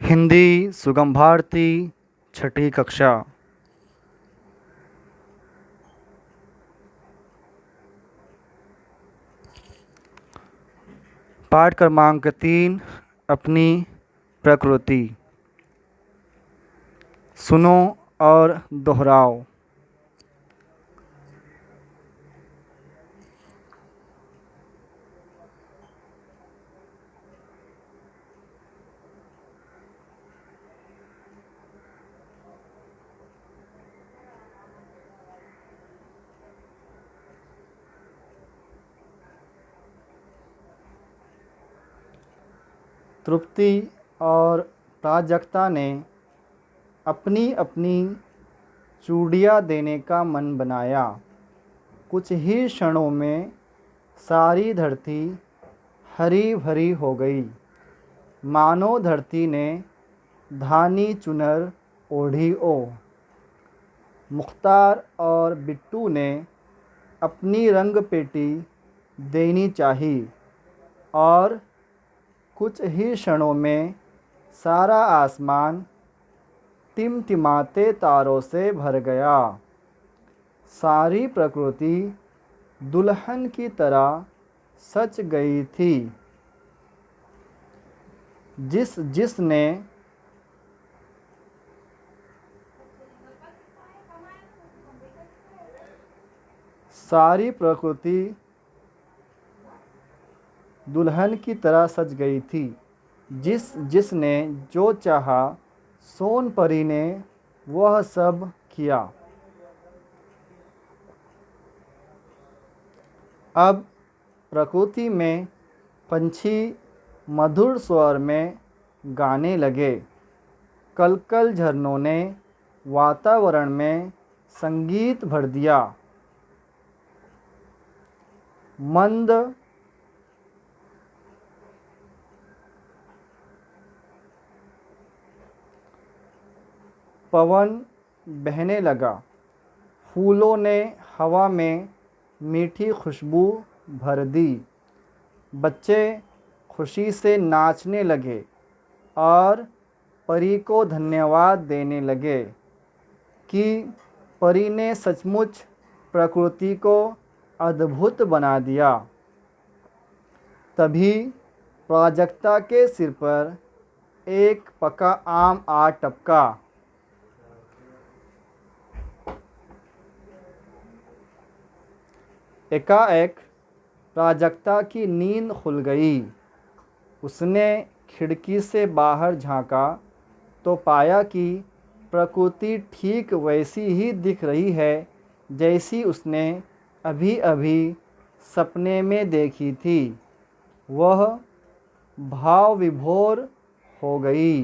हिंदी सुगम भारती छठी कक्षा। पाठ क्रमांक 3 अपनी प्रकृति। सुनो और दोहराओ। तृप्ति और प्राजक्ता ने अपनी अपनी चूड़ियाँ देने का मन बनाया। कुछ ही क्षणों में सारी धरती हरी भरी हो गई, मानो धरती ने धानी चुनर ओढ़ी हो। मुख्तार और बिट्टू ने अपनी रंग पेटी देनी चाहिए और कुछ ही क्षणों में सारा आसमान टिमटिमाते तारों से भर गया। सारी प्रकृति दुल्हन की तरह सज गई थी। जिसने सारी प्रकृति दुल्हन की तरह सज गई थी। जिसने जो चाहा सोन परी ने वह सब किया। अब प्रकृति में पंछी मधुर स्वर में गाने लगे। कलकल झरनों ने वातावरण में संगीत भर दिया। मंद पवन बहने लगा। फूलों ने हवा में मीठी खुशबू भर दी। बच्चे खुशी से नाचने लगे और परी को धन्यवाद देने लगे कि परी ने सचमुच प्रकृति को अद्भुत बना दिया। तभी प्राजक्ता के सिर पर एक पका आम आ टपका। एकाएक प्राजक्ता की नींद खुल गई। उसने खिड़की से बाहर झांका तो पाया कि प्रकृति ठीक वैसी ही दिख रही है जैसी उसने अभी अभी सपने में देखी थी। वह भाव विभोर हो गई।